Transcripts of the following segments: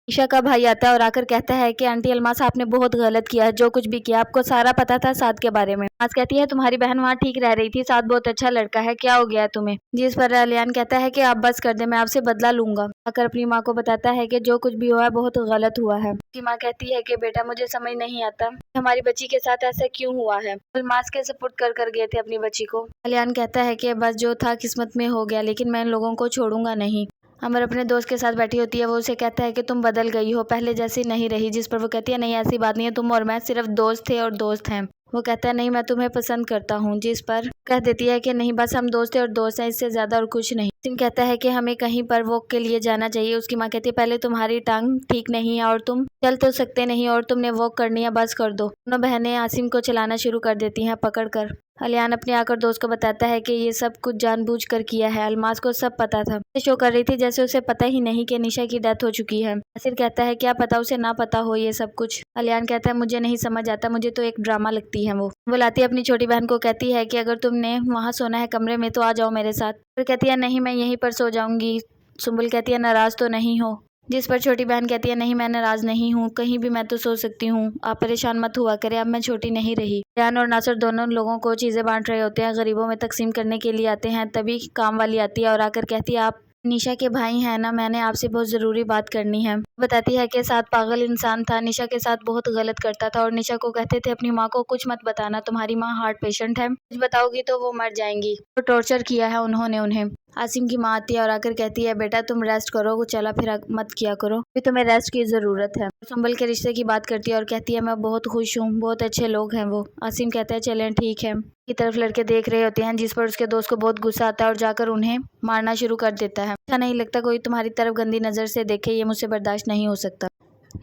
ईशा का भाई आता है और आकर कहता है कि आंटी अलमास आपने बहुत गलत किया, जो कुछ भी किया आपको सारा पता था साद के बारे में। अलमास कहती है तुम्हारी बहन वहाँ ठीक रह रही थी, साद बहुत अच्छा लड़का है, क्या हो गया है तुम्हें। जिस पर अलियान कहता है कि आप बस कर दे, मैं आपसे बदला लूंगा। आकर अपनी माँ को बताता है कि जो कुछ भी हुआ है बहुत गलत हुआ है। उसकी माँ कहती है कि बेटा मुझे समझ नहीं आता हमारी बच्ची के साथ ऐसा क्यों हुआ है। अलमास के सपुर्द कर गए थे अपनी बच्ची को। अलियान कहता है कि बस जो था किस्मत में हो गया, लेकिन मैं इन लोगों को छोड़ूंगा नहीं। अमर अपने दोस्त के साथ बैठी होती है, वो उसे कहता है कि तुम बदल गई हो, पहले जैसी नहीं रही। जिस पर वो कहती है नहीं ऐसी बात नहीं है, तुम और मैं सिर्फ दोस्त थे और दोस्त हैं। वो कहता है नहीं मैं तुम्हें पसंद करता हूँ। जिस पर कह देती है कि नहीं बस हम दोस्त हैं और दोस्त हैं, इससे ज्यादा और कुछ नहीं। सिम कहता है कि हमें कहीं पर वॉक के लिए जाना चाहिए। उसकी माँ कहती है पहले तुम्हारी टांग ठीक नहीं है और तुम चल तो सकते नहीं और तुमने वॉक करनी है, बस कर दो। दोनों बहनें आसिम को चलाना शुरू कर देती हैं पकड़कर। अलियान अपने आकर दोस्त को बताता है कि ये सब कुछ जानबूझकर किया है, अलमास को सब पता था। शो कर रही थी जैसे उसे पता ही नहीं कि निशा की डेथ हो चुकी है। नासिर कहता है क्या पता उसे ना पता हो ये सब कुछ। अलियान कहता है मुझे नहीं समझ आता, मुझे तो एक ड्रामा लगती है। वो बुलाती है अपनी छोटी बहन को, कहती है कि अगर तुमने वहाँ सोना है कमरे में तो आ जाओ मेरे साथ। फिर कहती है नहीं मैं यहीं पर सो जाऊंगी। सुम्बुल कहती है नाराज तो नहीं हो। जिस पर छोटी बहन कहती है नहीं मैं नाराज नहीं हूँ, कहीं भी मैं तो सो सकती हूँ, आप परेशान मत हुआ करें, अब मैं छोटी नहीं रही। अलियान और नासिर दोनों लोगों को चीजें बांट रहे होते हैं, गरीबों में तकसीम करने के लिए आते हैं। तभी काम वाली आती है और आकर कहती है आप निशा के भाई हैं ना, मैंने आपसे बहुत जरूरी बात करनी है। बताती है कि साथ पागल इंसान था, निशा के साथ बहुत गलत करता था और निशा को कहते थे अपनी माँ को कुछ मत बताना, तुम्हारी माँ हार्ट पेशेंट है, कुछ बताओगी तो वो मर जाएंगी। तो टॉर्चर किया है उन्होंने उन्हें। आसिम की माँ आती है और आकर कहती है बेटा तुम रेस्ट करो, चला फिरा मत किया करो, भी तुम्हें रेस्ट की जरूरत है। सुम्बल के रिश्ते की बात करती है और कहती है मैं बहुत खुश हूँ, बहुत अच्छे लोग हैं वो। आसिम कहता है चलें ठीक है। की तरफ लड़के देख रहे होते हैं, जिस पर उसके दोस्त को बहुत गुस्सा आता है और जाकर उन्हें मारना शुरू कर देता है। अच्छा नहीं लगता कोई तुम्हारी तरफ गंदी नजर से देखे, ये मुझसे बर्दाश्त नहीं हो सकता।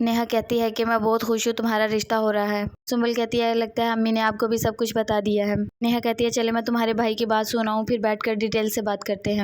नेहा कहती है कि मैं बहुत खुश हूँ तुम्हारा रिश्ता हो रहा है। सुम्बल कहती है लगता है अम्मी ने आपको भी सब कुछ बता दिया है। नेहा कहती है चले मैं तुम्हारे भाई की बात सुनाऊं, फिर बैठकर डिटेल से बात करते हैं।